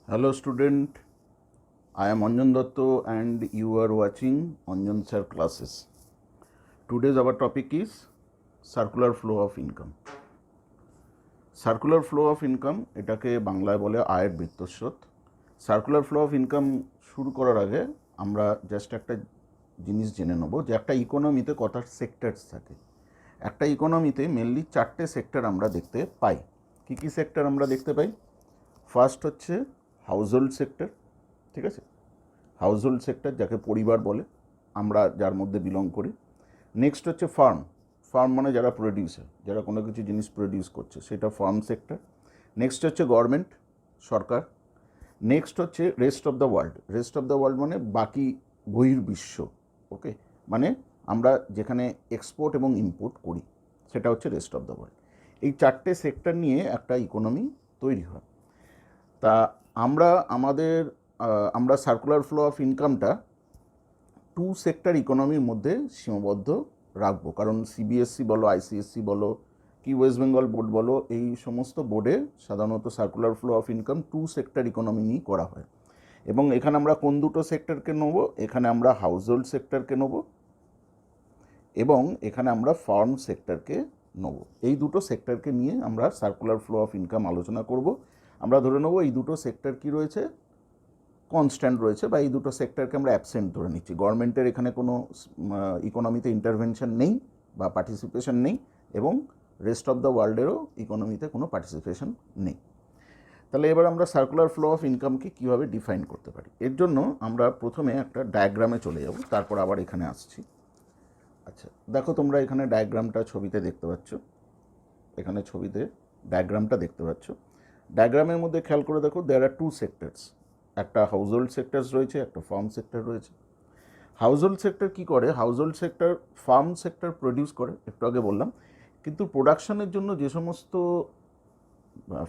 Hello student, I am Anjan Datto and you are watching Anjan Sir classes. Today's our topic is circular flow of income. Circular flow of income এটাকে বাংলায় বলে আয়ের বৃত্তস্রোত। Circular flow of income শুরু করার আগে আমরা just একটা জিনিস জেনে নেব যে একটা ইকোনমিতে কত সেক্টরস থাকে। একটা ইকোনমিতে মেনলি 4টে সেক্টর আমরা দেখতে পাই। কী কী সেক্টর আমরা দেখতে পাই? ফার্স্ট হচ্ছে হাউসহোল্ড সেক্টর, ঠিক আছে? হাউসহোল্ড সেক্টর যাকে পরিবার বলে, আমরা যার মধ্যে বিলং করি। নেক্সট হচ্ছে ফার্ম। ফার্ম মানে যারা প্রডিউসার, যারা কোনো কিছু জিনিস প্রডিউস করছে, সেটা ফার্ম সেক্টর। নেক্সট হচ্ছে গভর্নমেন্ট, সরকার। নেক্সট হচ্ছে rest of the world. Rest of the world মানে বাকি বহির্বিশ্ব, ওকে? মানে আমরা যেখানে এক্সপোর্ট এবং ইম্পোর্ট করি, সেটা হচ্ছে রেস্ট অফ দ্য ওয়ার্ল্ড। এই 4টে সেক্টর নিয়ে একটা ইকোনমি তৈরি হয়। তা আমরা সার্কুলার ফ্লো অফ ইনকামটা 2 সেক্টর ইকোনমির মধ্যে সীমাবদ্ধ রাখবো, কারণ সিবিএসসি বলো, আইসিএসসি বলো, কি ওয়েস্ট বেঙ্গল বোর্ড বলো, এই সমস্ত বোর্ডে সাধারণত circular flow of income 2 sector economy নিয়ে করা হয়। এবং এখানে আমরা কোন দুটো সেক্টরকে নেবো? এখানে আমরা হাউসহোল্ড সেক্টরকে নেবো এবং এখানে আমরা ফার্ম সেক্টরকে নেবো। এই দুটো সেক্টরকে নিয়ে আমরা সার্কুলার ফ্লো অফ ইনকাম আলোচনা করব। আমরা ধরে নেবো এই দুটো সেক্টর কি রয়েছে, কনস্ট্যান্ট রয়েছে, বা এই দুটো সেক্টরকে আমরা অ্যাবসেন্ট ধরে নিচ্ছি। গভর্নমেন্টের এখানে কোনো ইকোনমিতে ইন্টারভেনশন নেই বা পার্টিসিপেশন নেই, এবং রেস্ট অফ দ্য ওয়ার্ল্ডেরও ইকোনমিতে কোনো পার্টিসিপেশন নেই। তাহলে এবার আমরা সার্কুলার ফ্লো অফ ইনকামকে কীভাবে ডিফাইন করতে পারি? এর জন্য আমরা প্রথমে একটা ডায়াগ্রামে চলে যাব, তারপর আবার এখানে আসছি। আচ্ছা, দেখো তোমরা এখানে ডায়াগ্রামটা ছবিতে দেখতে পাচ্ছ। এখানে ছবিতে ডায়াগ্রামটা দেখতে পাচ্ছ। ডায়াগ্রামের মধ্যে খেয়াল করে দেখো, দেয়ার আর 2 সেক্টরস। একটা হাউসহোল্ড সেক্টরস রয়েছে, একটা ফার্ম সেক্টর রয়েছে। হাউসহোল্ড সেক্টর কী করে? Household sector farm sector produce করে, একটু আগে বললাম। কিন্তু প্রোডাকশনের জন্য যে সমস্ত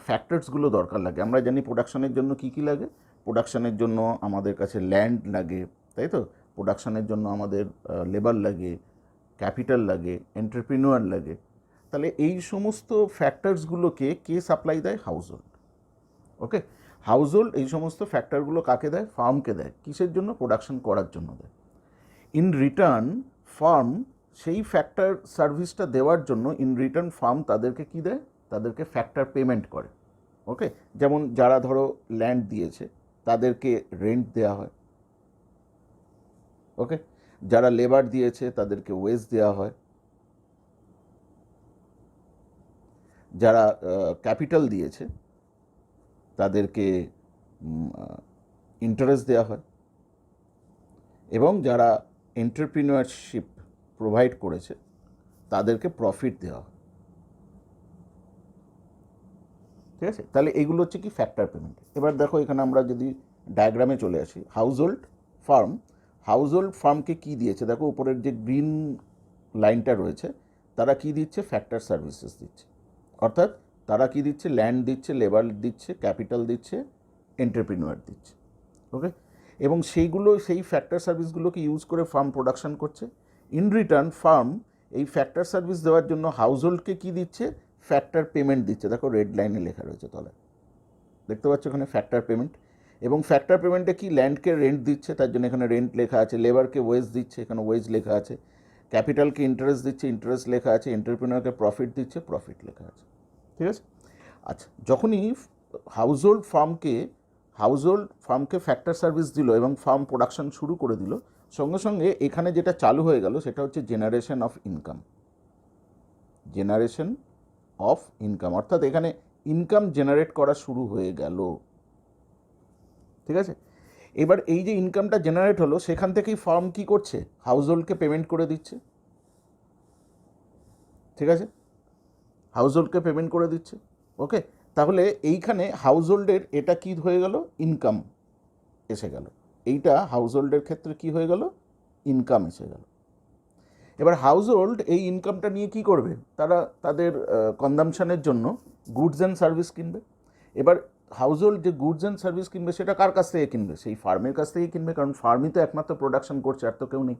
ফ্যাক্টরসগুলো দরকার লাগে, আমরা জানি প্রোডাকশনের জন্য কী কী লাগে। প্রোডাকশনের জন্য আমাদের কাছে ল্যান্ড লাগে, তাই তো? প্রোডাকশনের জন্য আমাদের লেবার লাগে, ক্যাপিটাল লাগে, এন্টারপ্রিনিউয়ার লাগে। তাহলে এই সমস্ত ফ্যাক্টরসগুলোকে কে সাপ্লাই দেয়? হাউসহোল্ড, ওকে? হাউসহোল্ড এই সমস্ত ফ্যাক্টরগুলো কাকে দেয়? ফার্মকে দেয়। কিসের জন্য? প্রোডাকশন করার জন্য দেয়। ইন রিটার্ন ফার্ম সেই ফ্যাক্টর সার্ভিসটা দেওয়ার জন্য ইন রিটার্ন ফার্ম তাদেরকে কী দেয়? তাদেরকে ফ্যাক্টর পেমেন্ট করে, ওকে? যেমন যারা ধরো ল্যান্ড দিয়েছে তাদেরকে রেন্ট দেওয়া হয়, ওকে? যারা লেবার দিয়েছে তাদেরকে ওয়েজ দেওয়া হয়। যারা ক্যাপিটাল দিয়েছে তাদেরকে ইন্টারেস্ট দেওয়া হয়, এবং যারা এন্টারপ্রিনিউরশিপ প্রোভাইড করেছে তাদেরকে প্রফিট দেওয়া হয়, ঠিক আছে? তাহলে এইগুলো হচ্ছে কি? Factor payment. এবার দেখো এখানে আমরা যদি ডায়াগ্রামে চলে আসি, হাউসহোল্ড ফার্ম। হাউসহোল্ড ফার্মকে কী দিয়েছে? দেখো উপরের যে গ্রিন লাইনটা রয়েছে, তারা কি দিচ্ছে? ফ্যাক্টর সার্ভিসেস দিচ্ছে। অর্থাৎ তারা কি দিচ্ছে? ল্যান্ড দিচ্ছে, লেবার দিচ্ছে, ক্যাপিটাল দিচ্ছে, এন্টারপ্রিনিউয়ার দিচ্ছে, ওকে? এবং সেই ফ্যাক্টর সার্ভিসগুলোকে ইউজ করে ফার্ম প্রোডাকশন করছে। ইন রিটার্ন ফার্ম এই ফ্যাক্টর সার্ভিস দেওয়ার জন্য হাউসহোল্ডকে কী দিচ্ছে? ফ্যাক্টর পেমেন্ট দিচ্ছে। দেখো রেড লাইনে লেখা রয়েছে তলায়, দেখতে পাচ্ছ এখানে ফ্যাক্টর পেমেন্ট। এবং ফ্যাক্টর পেমেন্টে কি? ল্যান্ডকে রেন্ট দিচ্ছে, তার জন্য এখানে রেন্ট লেখা আছে। লেবারকে ওয়েজ দিচ্ছে, এখানে ওয়েজ লেখা আছে। ক্যাপিটালকে ইন্টারেস্ট দিচ্ছে, ইন্টারেস্ট লেখা আছে। এন্টারপ্রেনারকে প্রফিট দিচ্ছে, প্রফিট লেখা আছে, ঠিক আছে? আচ্ছা, যখনই হাউসহোল্ড ফার্মকে ফ্যাক্টর সার্ভিস দিল এবং ফার্ম প্রোডাকশন শুরু করে দিল, সঙ্গে সঙ্গে এখানে যেটা চালু হয়ে গেল সেটা হচ্ছে generation of income. Generation of income অর্থাৎ এখানে ইনকাম জেনারেট করা শুরু হয়ে গেল, ঠিক আছে? এবার এই যে ইনকামটা জেনারেট হলো, সেখান থেকেই ফার্ম কী করছে? হাউসহোল্ডকে পেমেন্ট করে দিচ্ছে, ঠিক আছে? হাউসহোল্ডকে পেমেন্ট করে দিচ্ছে, ওকে? তাহলে এইখানে হাউসহোল্ডের এটা কি হয়ে গেল? ইনকাম এসে গেল। এইটা হাউসহোল্ডের ক্ষেত্রে কি হয়ে গেল? ইনকাম এসে গেল। এবার হাউসহোল্ড এই ইনকামটা নিয়ে কি করবে? তারা তাদের কনজামশনের জন্য গুডস অ্যান্ড সার্ভিস কিনবে। এবার হাউসহোল্ড যে গুডস অ্যান্ড সার্ভিস কিনবে, সেটা কার কাছ থেকে কিনবে? সেই ফার্মের কাছ থেকেই কিনবে, কারণ ফার্মই তো একমাত্র প্রোডাকশন করছে, আর তো কেউ নেই,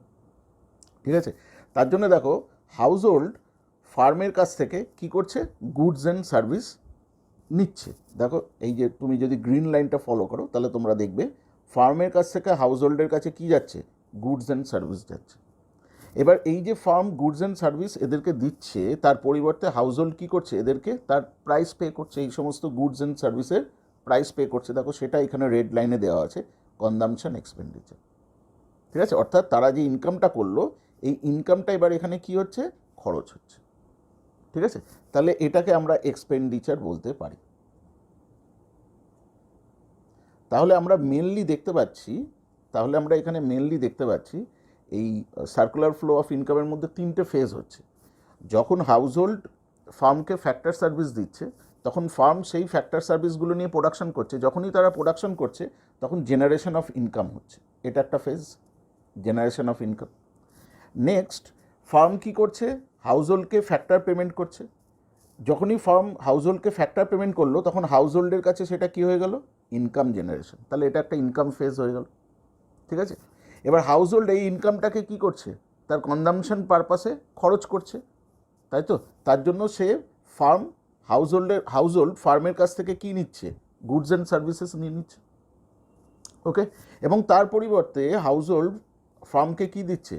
ঠিক আছে? তার জন্য দেখো হাউসহোল্ড ফার্মের কাছ থেকে কি করছে? গুডস অ্যান্ড সার্ভিস নিচ্ছে। দেখো এই যে তুমি যদি গ্রিন লাইনটা ফলো করো তাহলে তোমরা দেখবে ফার্মের কাছ থেকে হাউস হোল্ডের কাছে কি যাচ্ছে, গুডস অ্যান্ড সার্ভিস যাচ্ছে। এবার এই যে ফার্ম গুডস অ্যান্ড সার্ভিস এদেরকে দিচ্ছে, তার পরিবর্তে হাউস হোল্ড কী করছে, এদেরকে তার প্রাইস পে করছে, এই সমস্ত গুডস অ্যান্ড সার্ভিসের প্রাইস পে করছে। দেখো সেটা এখানে রেড লাইনে দেওয়া আছে, কনজামশন এক্সপেন্ডিচার। ঠিক আছে, অর্থাৎ তারা যে ইনকামটা করলো এই ইনকামটা এবার এখানে কি হচ্ছে, খরচ হচ্ছে। ঠিক আছে, তাহলে এটাকে আমরা এক্সপেন্ডিচার বলতে পারি। তাহলে আমরা মেনলি দেখতে পাচ্ছি এই সার্কুলার ফ্লো অফ ইনকামের মধ্যে তিনটে ফেজ হচ্ছে। যখন হাউস হোল্ড ফার্মকে ফ্যাক্টর সার্ভিস দিচ্ছে তখন ফার্ম সেই ফ্যাক্টর সার্ভিসগুলো নিয়ে প্রোডাকশন করছে, যখনই তারা প্রোডাকশন করছে তখন জেনারেশন অফ ইনকাম হচ্ছে, এটা একটা phase, generation of income. Next, firm কী করছে, হাউস হোল্ডকে ফ্যাক্টর পেমেন্ট করছে। যখনই ফার্ম হাউস হোল্ডকে ফ্যাক্টর পেমেন্ট করলো তখন হাউস হোল্ডের কাছে সেটা কী হয়ে গেল, ইনকাম জেনারেশন। তাহলে এটা একটা ইনকাম ফেজ হয়ে গেল। ঠিক আছে, এবার হাউস হোল্ড এই ইনকামটাকে কী করছে, তার কনজামশন পারপাসে খরচ করছে, তাই তো। তার জন্য সে হাউস হোল্ড ফার্মের কাছ থেকে কী নিচ্ছে, গুডস অ্যান্ড সার্ভিসেস নিয়ে নিচ্ছে। ওকে, এবং তার পরিবর্তে হাউস হোল্ড ফার্মকে কী দিচ্ছে,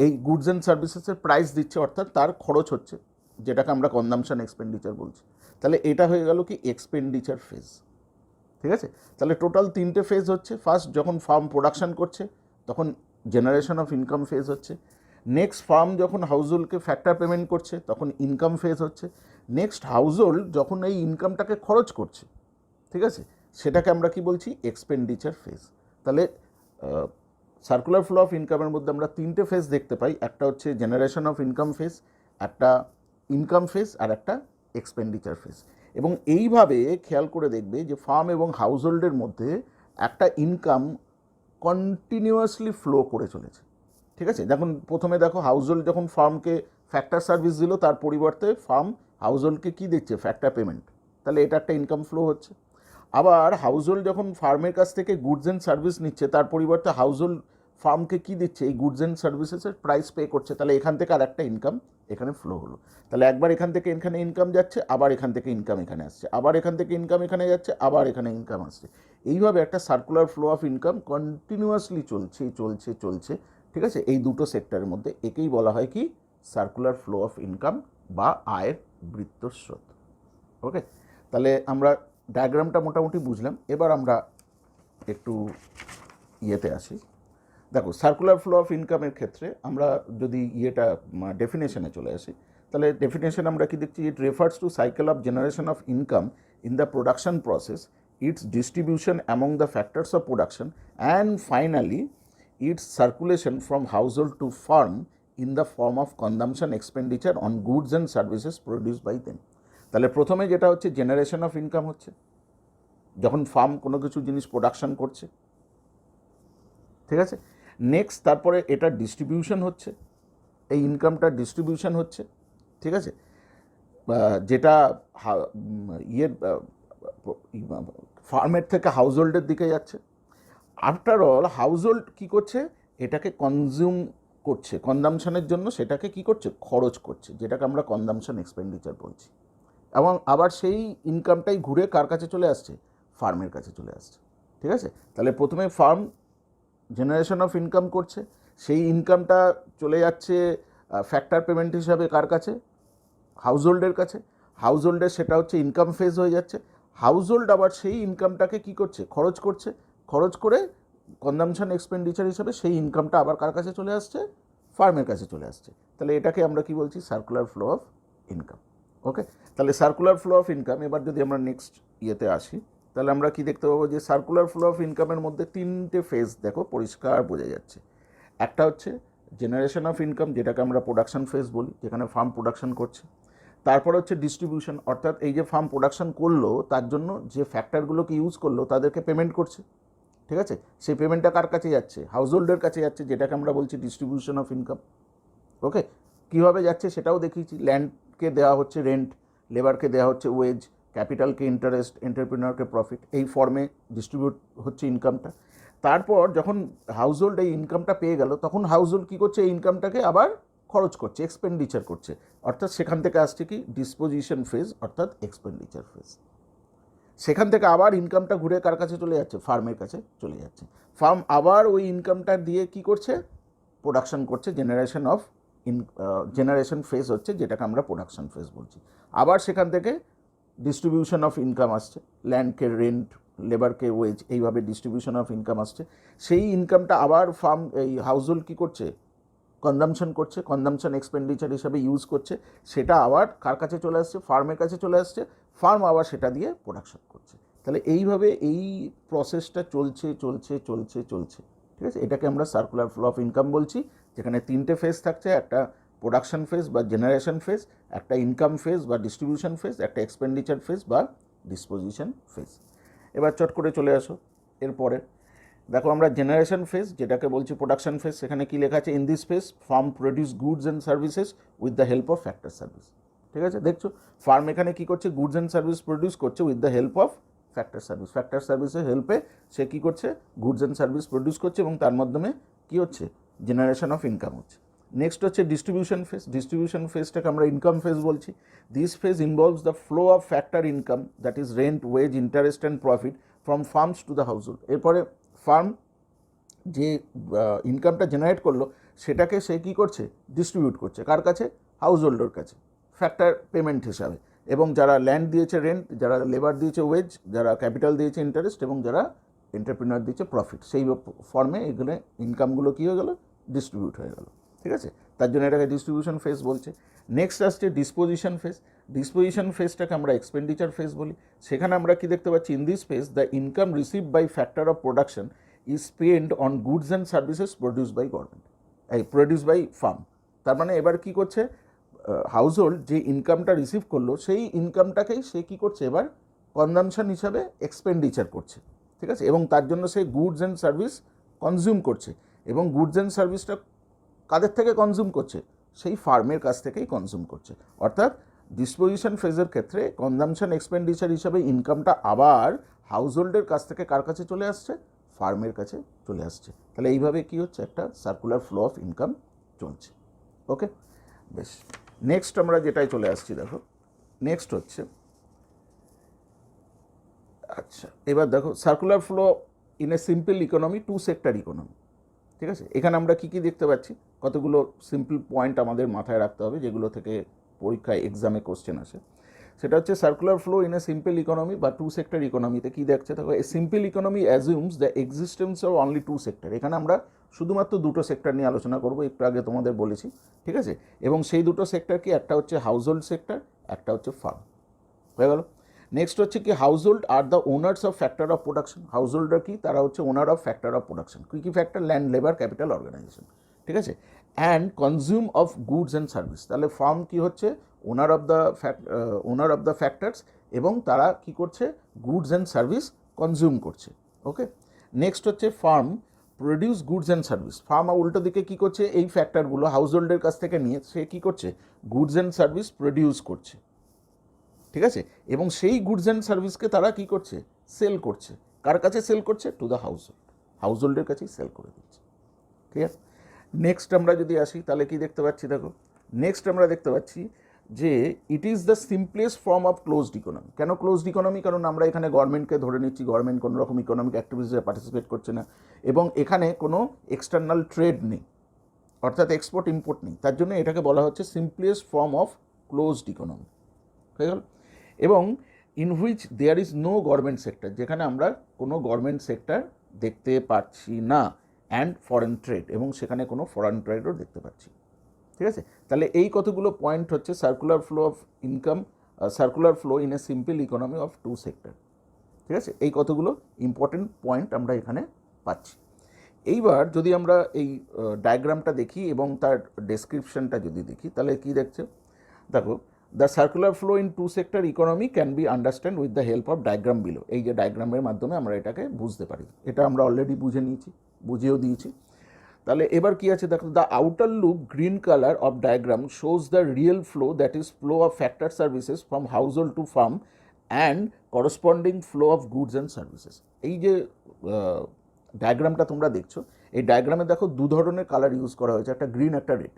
এই গুডস অ্যান্ড সার্ভিসেসের প্রাইস দিচ্ছে, অর্থাৎ তার খরচ হচ্ছে, যেটাকে আমরা কনজামশন এক্সপেন্ডিচার বলছি। তাহলে এটা হয়ে গেল কি এক্সপেন্ডিচার ফেজ। ঠিক আছে, তাহলে টোটাল তিনটে ফেজ হচ্ছে। ফার্স্ট, যখন ফার্ম প্রোডাকশন করছে তখন জেনারেশন অফ ইনকাম ফেজ হচ্ছে। নেক্সট, ফার্ম যখন হাউস হোল্ডকে ফ্যাক্টর পেমেন্ট করছে তখন ইনকাম ফেজ হচ্ছে। নেক্সট, হাউস হোল্ড যখন এই ইনকামটাকে খরচ করছে, ঠিক আছে, সেটাকে আমরা কি বলছি, এক্সপেন্ডিচার ফেজ। তাহলে সার্কুলার ফ্লো অফ ইনকামের মধ্যে আমরা তিনটে ফেজ দেখতে পাই, একটা হচ্ছে জেনারেশন অফ ইনকাম ফেজ, একটা ইনকাম ফেজ, আর একটা এক্সপেন্ডিচার ফেজ। এবং এইভাবে খেয়াল করে দেখবে যে ফার্ম এবং হাউস হোল্ডের মধ্যে একটা ইনকাম কন্টিনিউয়াসলি ফ্লো করে চলেছে। ঠিক আছে, যখন প্রথমে দেখো হাউস হোল্ড যখন ফার্মকে ফ্যাক্টর সার্ভিস দিল তার পরিবর্তে ফার্ম হাউস হোল্ডকে কী দিচ্ছে, ফ্যাক্টর পেমেন্ট। তাহলে এটা একটা ইনকাম ফ্লো হচ্ছে। আবার হাউস হোল্ড যখন ফার্মের কাছ থেকে গুডস অ্যান্ড সার্ভিস নিচ্ছে তার পরিবর্তে হাউস হোল্ড ফার্মকে কী দিচ্ছে, এই গুডস অ্যান্ড সার্ভিসেসের প্রাইস পে করছে। তাহলে এখান থেকে আর একটা ইনকাম এখানে ফ্লো হলো। তাহলে একবার এখান থেকে এখানে ইনকাম যাচ্ছে, আবার এখান থেকে ইনকাম এখানে আসছে, আবার এখান থেকে ইনকাম এখানে যাচ্ছে, আবার এখানে ইনকাম আসছে। এইভাবে একটা circular flow of income continuously চলছে। ঠিক আছে, এই দুটো সেক্টরের মধ্যে একেই বলা হয় কি, সার্কুলার ফ্লো অফ ইনকাম বা আয়ের বৃত্তস্রোত। ওকে, তাহলে আমরা ডায়াগ্রামটা মোটামুটি বুঝলাম। এবার আমরা একটু ইয়েতে আসি। দেখো, সার্কুলার ফ্লো অফ ইনকামের ক্ষেত্রে আমরা যদি ডেফিনেশনে চলে আসি, তাহলে ডেফিনেশন আমরা কি দেখছি, it refers to cycle of generation of income in the production process, its distribution among the factors of production, and finally its circulation from household to firm in the form of consumption expenditure on goods and services produce by them. তাহলে প্রথমে যেটা হচ্ছে generation of income হচ্ছে, যখন farm কোনো কিছু জিনিস production করছে। ঠিক আছে, নেক্সট তারপরে এটা ডিস্ট্রিবিউশন হচ্ছে, এই ইনকামটা ডিস্ট্রিবিউশন হচ্ছে। ঠিক আছে, যেটা ফার্মের থেকে হাউস হোল্ডের দিকে যাচ্ছে। আফটার অল হাউস হোল্ড কী করছে, এটাকে কনজিউম করছে, কনজামশনের জন্য সেটাকে কী করছে, খরচ করছে, যেটাকে আমরা কনজামশন এক্সপেন্ডিচার বলছি। এবং আবার সেই ইনকামটাই ঘুরে কার কাছে চলে আসছে, ফার্মের কাছে চলে আসছে। ঠিক আছে, তাহলে প্রথমে ফার্ম জেনারেশন অফ ইনকাম করছে, সেই ইনকামটা চলে যাচ্ছে ফ্যাক্টর পেমেন্ট হিসাবে কার কাছে, হাউস হোল্ডের কাছে। হাউস হোল্ডের সেটা হচ্ছে ইনকাম ফেজ হয়ে যাচ্ছে। হাউস হোল্ড আবার সেই ইনকামটাকে কী করছে, খরচ করছে, খরচ করে কনজামশন এক্সপেন্ডিচার হিসাবে সেই ইনকামটা আবার কার কাছে চলে আসছে, ফার্মের কাছে চলে আসছে। তাহলে এটাকে আমরা কি বলছি, সার্কুলার ফ্লো অফ ইনকাম। ওকে, তাহলে সার্কুলার ফ্লো অফ ইনকাম। এবার যদি আমরা নেক্সট ইয়েতে আসি, তাহলে আমরা কি দেখতে পাবো যে সার্কুলার ফ্লো অফ ইনকামের মধ্যে তিনটে ফেজ দেখো পরিষ্কার বোঝা যাচ্ছে। একটা হচ্ছে জেনারেশন অফ ইনকাম, যেটাকে আমরা প্রোডাকশন ফেজ বলি, যেখানে ফার্ম প্রোডাকশন করছে। তারপর হচ্ছে ডিস্ট্রিবিউশন, অর্থাৎ এই যে ফার্ম প্রোডাকশন করলো তার জন্য যে ফ্যাক্টরগুলোকে ইউজ করলো তাদেরকে পেমেন্ট করছে। ঠিক আছে, সেই পেমেন্টটা কার কাছে যাচ্ছে, হাউস হোল্ডের কাছে যাচ্ছে, যেটাকে আমরা বলছি ডিস্ট্রিবিউশন অফ ইনকাম। ওকে, কীভাবে যাচ্ছে সেটাও দেখিয়েছি, ল্যান্ডকে দেওয়া হচ্ছে রেন্ট, লেবারকে দেওয়া হচ্ছে ওয়েজ, ক্যাপিটালকে ইন্টারেস্ট, এন্টারপ্রেনারকে প্রফিট, এই ফর্মে ডিস্ট্রিবিউট হচ্ছে ইনকামটা। তারপর যখন হাউস হোল্ড এই ইনকামটা পেয়ে গেল তখন হাউস হোল্ড কী করছে, এই ইনকামটাকে আবার খরচ করছে, এক্সপেন্ডিচার করছে, অর্থাৎ সেখান থেকে আসছে কি ডিসপোজিশন ফেজ অর্থাৎ এক্সপেন্ডিচার ফেজ। সেখান থেকে আবার ইনকামটা ঘুরে কার কাছে চলে যাচ্ছে, ফার্মের কাছে চলে যাচ্ছে। ফার্ম আবার ওই ইনকামটা দিয়ে কি করছে, প্রোডাকশন করছে, জেনারেশন ফেজ হচ্ছে যেটাকে আমরা প্রোডাকশন ফেজ বলছি। আবার সেখান থেকে ডিস্ট্রিবিউশন অফ ইনকাম আসছে, ল্যান্ডকে রেন্ট, লেবারকে ওয়েজ, এইভাবে ডিস্ট্রিবিউশন অফ ইনকাম আসছে। সেই ইনকামটা আবার এই হাউস হোল্ড কী করছে, কনজামশন করছে, কনজামশন এক্সপেন্ডিচার হিসাবে ইউজ করছে, সেটা আবার কার কাছে চলে আসছে, ফার্মের কাছে চলে আসছে, ফার্ম আবার সেটা দিয়ে প্রোডাকশন করছে। তাহলে এইভাবে এই প্রসেসটা চলছে চলছে চলছে চলছে, ঠিক আছে। এটাকে আমরা সার্কুলার ফ্লো অফ ইনকাম বলছি, যেখানে তিনটে ফেজ থাকছে, একটা প্রোডাকশন ফেজ বা জেনারেশন ফেজ, একটা ইনকাম ফেজ বা ডিস্ট্রিবিউশন ফেজ, একটা এক্সপেন্ডিচার ফেজ বা ডিসপোজিশন ফেজ। এবার চট করে চলে আসো এরপরে, দেখো আমরা জেনারেশন ফেজ যেটাকে বলছি প্রোডাকশন ফেজ, সেখানে কি লেখা আছে, in this phase farm produce goods and services with the help of factor service. ঠিক আছে, দেখছো ফার্ম এখানে কি করছে, গুডস অ্যান্ড সার্ভিস প্রডিউস করছে with the help of factor service. Factor সার্ভিসের হেল্পে সে কী করছে, গুডস অ্যান্ড সার্ভিস প্রডিউস করছে এবং তার মাধ্যমে কী হচ্ছে, জেনারেশন অফ ইনকাম হচ্ছে। নেক্সট হচ্ছে ডিস্ট্রিবিউশন ফেজ। ডিস্ট্রিবিউশন ফেজটাকে আমরা ইনকাম ফেজ বলছি। This phase involves the flow of factor income, that is rent, wage, interest and profit from firms to the household. এরপরে ফার্ম যে ইনকামটা generate করলো সেটাকে সে কী করছে, ডিস্ট্রিবিউট করছে কার কাছে, হাউস হোল্ডের কাছে ফ্যাক্টর পেমেন্ট হিসাবে, এবং যারা ল্যান্ড দিয়েছে রেন্ট, যারা লেবার দিয়েছে ওয়েজ, যারা ক্যাপিটাল দিয়েছে ইন্টারেস্ট এবং যারা এন্টারপ্রিনার দিয়েছে প্রফিট, সেই ফর্মে এগুলো ইনকামগুলো কী হয়ে গেল, ডিস্ট্রিবিউট হয়ে গেল। ঠিক আছে, তার জন্য এটাকে ডিস্ট্রিবিউশন ফেজ বলছে। নেক্সট আসছে ডিসপোজিশন ফেজ। ডিসপোজিশন ফেজটাকে আমরা এক্সপেন্ডিচার ফেজ বলি। সেখানে আমরা কি দেখতে পাচ্ছি, in this phase the income receive by factor of production is spend on goods and services produce by government, produce by firm. তার মানে এবার কী করছে, হাউস হোল্ড যে ইনকামটা রিসিভ করলো সেই ইনকামটাকেই সে কী করছে, এবার কনজামশন হিসাবে এক্সপেন্ডিচার করছে। ঠিক আছে, এবং তার জন্য সে গুডস অ্যান্ড সার্ভিস কনজিউম করছে, এবং গুডস অ্যান্ড সার্ভিসটা কাদের থেকে কনজিউম করছে, সেই ফার্মের কাছ থেকেই কনজিউম করছে। অর্থাৎ ডিসপোজিশন ফেজের ক্ষেত্রে কনজামশন এক্সপেন্ডিচার হিসাবে ইনকামটা আবার হাউস হোল্ডের কাছ থেকে কার কাছে চলে আসছে, ফার্মের কাছে চলে আসছে। তাহলে এইভাবে কি হচ্ছে, একটা সার্কুলার ফ্লো অফ ইনকাম চলছে। ওকে, বেশ। নেক্সট আমরা যেটাই চলে আসছি, দেখো নেক্সট হচ্ছে, আচ্ছা এবার দেখো circular flow in a simple economy, two sector economy. ঠিক আছে, এখানে আমরা কী কী দেখতে পাচ্ছি, কতগুলো সিম্পল পয়েন্ট আমাদের মাথায় রাখতে হবে যেগুলো থেকে পরীক্ষায় এক্সামে কোশ্চেন আসে। সেটা হচ্ছে circular flow in a simple economy বা টু সেক্টর ইকোনমিতে কী দেখছে, দেখো a simple economy assumes the existence of only two sector. এখানে আমরা শুধুমাত্র দুটো সেক্টর নিয়ে আলোচনা করবো, একটু আগে তোমাদের বলেছি। ঠিক আছে, এবং সেই দুটো সেক্টর কি, একটা হচ্ছে হাউস হোল্ড সেক্টর, একটা হচ্ছে ফার্ম। হয়ে গেল। নেক্সট হচ্ছে কি, household are the owners of factor of production. Householder কি, তারা হচ্ছে owner of factor of production. কী কী factor, land, labour, capital, organisation. ঠিক আছে, and consume of goods and service. তাহলে ফার্ম কি হচ্ছে, ওনার অফ দ্য ফ্যাক্টরস, এবং তারা কি করছে, গুডস অ্যান্ড সার্ভিস কনজিউম করছে। ওকে, নেক্সট হচ্ছে farm produce goods and service. Farm উল্টো দিকে কী করছে, এই ফ্যাক্টরগুলো হাউস হোল্ডের কাছ থেকে নিয়ে সে কী করছে, গুডস অ্যান্ড সার্ভিস প্রডিউস করছে। ঠিক আছে, এবং সেই গুডস অ্যান্ড সার্ভিসকে তারা কী করছে, সেল করছে। কার কাছে সেল করছে, টু দ্য হাউস হোল্ড, হাউস হোল্ডের কাছেই সেল করে দিচ্ছে। ক্লিয়ার। নেক্সট আমরা যদি আসি তাহলে কি দেখতে পাচ্ছি, দেখো নেক্সট আমরা দেখতে পাচ্ছি যে it is the simplest form of closed economy. কেন ক্লোজড ইকোনমি, কারণ আমরা এখানে গভর্নমেন্টকে ধরে নিচ্ছি, গভর্নমেন্ট কোনো রকম ইকোনমিক অ্যাক্টিভিটিসে পার্টিসিপেট করছে না, এবং এখানে কোনো এক্সটার্নাল ট্রেড নেই, অর্থাৎ এক্সপোর্ট ইম্পোর্ট নেই। তার জন্য এটাকে বলা হচ্ছে simplest form of closed economy. হয়ে গেল। এবং in which there is no government sector, যেখানে আমরা কোনো গভর্নমেন্ট সেক্টর দেখতে পাচ্ছি না, অ্যান্ড ফরেন ট্রেড, এবং সেখানে কোনো ফরেন ট্রেডও দেখতে পাচ্ছি। ঠিক আছে, তাহলে এই কতগুলো পয়েন্ট হচ্ছে circular flow of income, circular flow in a simple economy of two sector. ঠিক আছে, এই কতগুলো ইম্পর্টেন্ট পয়েন্ট আমরা এখানে পাচ্ছি। এইবার যদি আমরা এই ডায়াগ্রামটা দেখি এবং তার ডেসক্রিপশনটা যদি দেখি, তাহলে কি দেখছে, দেখো the circular flow in two sector economy can be understand with the help of diagram below. এই যে ডায়াগ্রামের মাধ্যমে আমরা এটাকে বুঝতে পারি, এটা আমরা অলরেডি বুঝিয়েও দিয়েছি। তাহলে এবার কি আছে, দেখো the outer loop green colour of diagram shows the real flow, that is flow of factor services from household to farm and corresponding flow of goods and services. এই যে ডায়াগ্রামটা তোমরা দেখছো, এই ডায়াগ্রামে দেখো দু ধরনের কালার ইউজ করা হয়েছে, একটা গ্রিন একটা রেড।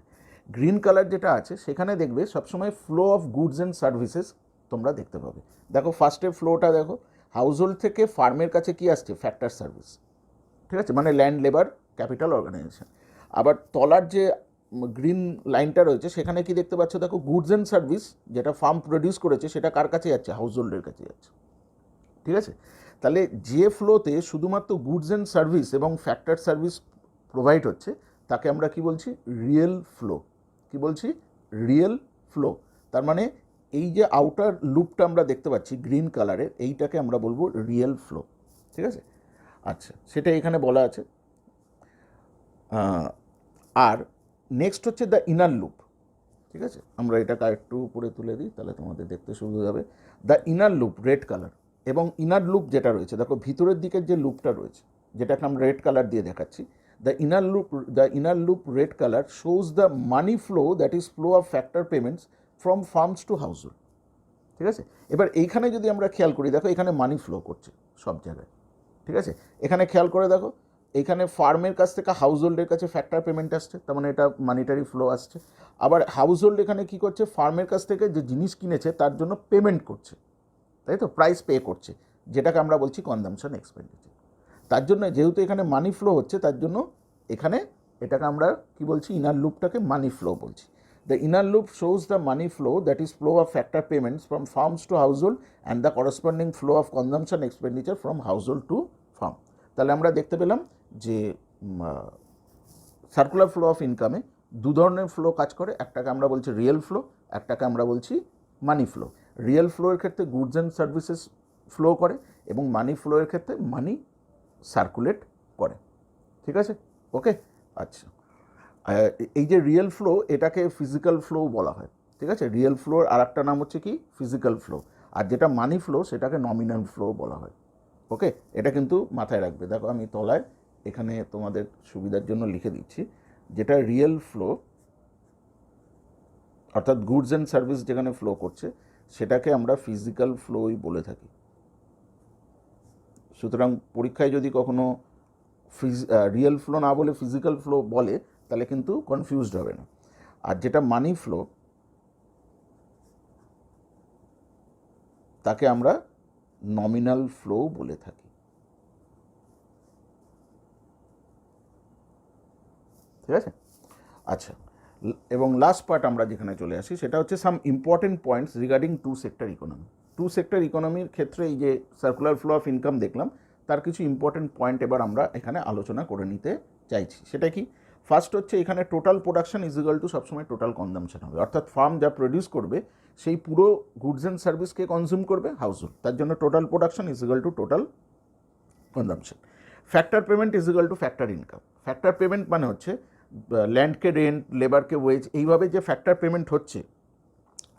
গ্রিন কালার যেটা আছে সেখানে দেখবে সবসময় flow of goods and services তোমরা দেখতে পাবে। দেখো ফার্স্টের ফ্লোটা দেখো, হাউস হোল্ড থেকে ফার্মের কাছে কি আসছে, ফ্যাক্টর সার্ভিস, ঠিক আছে, মানে ল্যান্ড, লেবার, ক্যাপিটাল, অর্গানাইজেশন। আবার তলার যে গ্রিন লাইনটা রয়েছে সেখানে কি দেখতে পাচ্ছ, দেখো গুডস অ্যান্ড সার্ভিস যেটা ফার্ম প্রডিউস করেছে সেটা কার কাছে যাচ্ছে, হাউস হোল্ডের কাছে যাচ্ছে, ঠিক আছে। তাহলে যে ফ্লোতে শুধুমাত্র গুডস অ্যান্ড সার্ভিস এবং ফ্যাক্টর সার্ভিস প্রোভাইড হচ্ছে তাকে আমরা কি বলছি, রিয়েল ফ্লো। কি বলছি, রিয়েল ফ্লো। তার মানে এই যে আউটার লুপটা আমরা দেখতে পাচ্ছি গ্রিন কালারের, এইটাকে আমরা বলবো রিয়েল ফ্লো, ঠিক আছে। আচ্ছা, সেটা এখানে বলা আছে। আর নেক্সট হচ্ছে দ্য ইনার লুপ, ঠিক আছে। আমরা এটাকে একটু উপরে তুলে দিই তাহলে তোমাদের দেখতে সুবিধা হবে। The inner loop red colour, এবং ইনার লুপ যেটা রয়েছে দেখো ভিতরের দিকের যে লুপটা রয়েছে যেটাকে আমরা রেড কালার দিয়ে দেখাচ্ছি, the inner loop red colour shows the money flow, that is flow of factor payments from firms to household, ঠিক আছে। এবার এইখানে যদি আমরা খেয়াল করি, দেখো এখানে মানি ফ্লো করছে সব জায়গায়, ঠিক আছে। এখানে খেয়াল করে দেখো, এখানে ফার্মের কাছ থেকে হাউস হোল্ডের কাছে ফ্যাক্টর পেমেন্ট আসছে, তার মানে এটা মানিটারি ফ্লো আসছে। আবার হাউস হোল্ড এখানে কী করছে, ফার্মের কাছ থেকে যে জিনিস কিনেছে তার জন্য পেমেন্ট করছে, তাই তো, প্রাইস পে করছে, যেটাকে আমরা বলছি কনজামশন এক্সপেন্ডিচার। তার জন্য যেহেতু এখানে মানি ফ্লো হচ্ছে তার জন্য এখানে এটাকে আমরা কি বলছি, ইনার লুপটাকে মানি ফ্লো বলছি। The inner loop shows the money flow, that is flow of factor payments from firms to household and the corresponding flow of consumption expenditure from household to firm. তাহলে আমরা দেখতে পেলাম যে circular flow of ইনকামে দু ধরনের flow কাজ করে, একটাকে আমরা বলছি রিয়েল ফ্লো, একটাকে আমরা বলছি মানি ফ্লো। রিয়েল ফ্লোয়ের ক্ষেত্রে গুডস অ্যান্ড সার্ভিসেস ফ্লো করে এবং মানি ফ্লোয়ের ক্ষেত্রে মানি সার্কুলেট করে, ঠিক আছে, ওকে। আচ্ছা, এই যে রিয়েল ফ্লো এটাকে ফিজিক্যাল ফ্লো বলা হয়, ঠিক আছে। রিয়েল ফ্লোর আর একটা নাম হচ্ছে কি, ফিজিক্যাল ফ্লো। আর যেটা মানি ফ্লো সেটাকে নমিনাল ফ্লো বলা হয়, ওকে। এটা কিন্তু মাথায় রাখবে। দেখো আমি তলায় এখানে তোমাদের সুবিধার জন্য লিখে দিচ্ছি, যেটা রিয়েল ফ্লো অর্থাৎ গুডস অ্যান্ড সার্ভিস যেখানে ফ্লো করছে সেটাকে আমরা ফিজিক্যাল ফ্লোই বলে থাকি। সুতরাং পরীক্ষায় যদি কখনো রিয়েল ফ্লো না বলে ফিজিক্যাল ফ্লো বলে তাহলে কিন্তু কনফিউজড হবে না। আর যেটা মানি ফ্লো তাকে আমরা নমিনাল ফ্লো বলে থাকি, ঠিক আছে। আচ্ছা, এবং লাস্ট পার্ট আমরা যেখানে চলে আসি সেটা হচ্ছে some important points regarding two sector economy. Two sector ইকোনমির ক্ষেত্রে এই যে সার্কুলার ফ্লো অফ ইনকাম দেখলাম তার কিছু ইম্পর্টেন্ট পয়েন্ট এবার আমরা এখানে আলোচনা করে নিতে চাইছি। সেটা কি, ফার্স্ট হচ্ছে এখানে total production is equal two সবসময় টোটাল কনজামশন হবে, অর্থাৎ ফার্ম যা প্রডিউস করবে সেই পুরো গুডস অ্যান্ড সার্ভিসকে কনজিউম করবে হাউস হোল্ড, তার জন্য total production is equal two total consumption. Factor payment is equal to factor income. Factor payment মানে হচ্ছে ল্যান্ডকে রেন্ট, লেবারকে ওয়েজ, এইভাবে যে ফ্যাক্টর পেমেন্ট হচ্ছে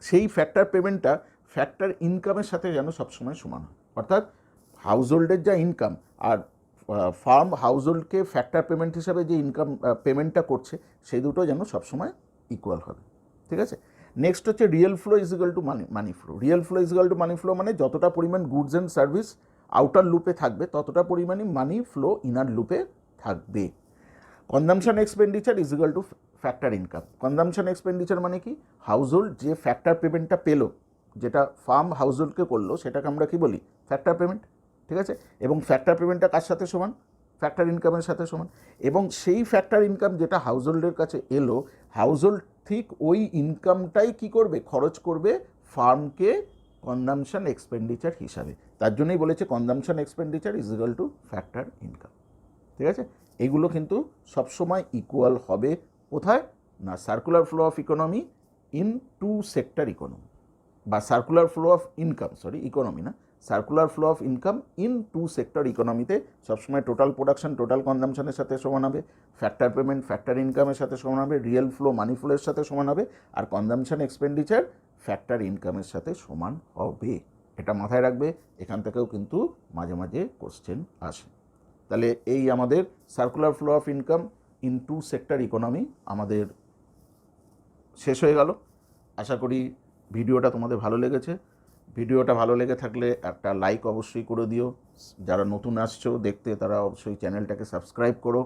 সেই ফ্যাক্টর পেমেন্টটা ফ্যাক্টর ইনকামের সাথে যেন সবসময় সমান হয়, অর্থাৎ হাউস হোল্ডের যা ইনকাম আর ফার্ম হাউস হোল্ডকে ফ্যাক্টর পেমেন্ট হিসাবে যে ইনকাম পেমেন্টটা করছে সেই দুটো যেন সবসময় ইকুয়াল হবে, ঠিক আছে। নেক্সট হচ্ছে real flow is equal to money flow. Real flow is equal to money flow মানে যতটা পরিমাণ গুডস অ্যান্ড সার্ভিস আউটার লুপে থাকবে ততটা পরিমাণই মানি ফ্লো ইনার লুপে থাকবে। Consumption expenditure is equal to factor income. Consumption expenditure মানে কি, হাউস হোল্ড যে ফ্যাক্টর পেমেন্টটা পেলো, যেটা ফার্ম হাউস হোল্ডকে করলো সেটাকে আমরা কি বলি, ফ্যাক্টর পেমেন্ট, ঠিক আছে। এবং ফ্যাক্টর পেমেন্টটা কার সাথে সমান, ফ্যাক্টর ইনকামের সাথে সমান। এবং সেই ফ্যাক্টর ইনকাম যেটা হাউস হোল্ডের কাছে এলো, হাউস হোল্ড ঠিক ওই ইনকামটাই কি করবে, খরচ করবে ফার্মকে কনজামশন এক্সপেন্ডিচার হিসাবে। তার জন্যই বলেছে consumption expenditure is equal to factor income, ঠিক আছে। এইগুলো কিন্তু সবসময় ইকুয়াল হবে কোথায় না, circular flow of economy in two sector economy, বা circular flow of income, economy না, circular flow of income in two sector ইকোনমিতে সবসময় টোটাল প্রোডাকশন টোটাল কনজামশনের সাথে সমান হবে, ফ্যাক্টর পেমেন্ট ফ্যাক্টর ইনকামের সাথে সমান হবে, রিয়েল ফ্লো মানি ফ্লোয়ের সাথে সমান হবে, আর কনজামশন এক্সপেন্ডিচার ফ্যাক্টর ইনকামের সাথে সমান হবে। এটা মাথায় রাখবে, এখান থেকেও কিন্তু মাঝে মাঝে কোশ্চেন আসে। তাহলে এই আমাদের circular flow of income in two sector economy আমাদের শেষ হয়ে গেল। আশা করি ভিডিওটা তোমাদের ভালো লেগেছে। ভিডিওটা ভালো লেগে থাকলে একটা লাইক অবশ্যই করে দিও, যারা নতুন আসছো দেখতে তারা অবশ্যই চ্যানেলটাকে সাবস্ক্রাইব করো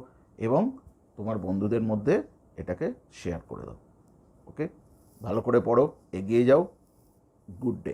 এবং তোমার বন্ধুদের মধ্যে এটাকে শেয়ার করে দাও। ওকে, ভালো করে পড়ো, এগিয়ে যাও, গুড ডে।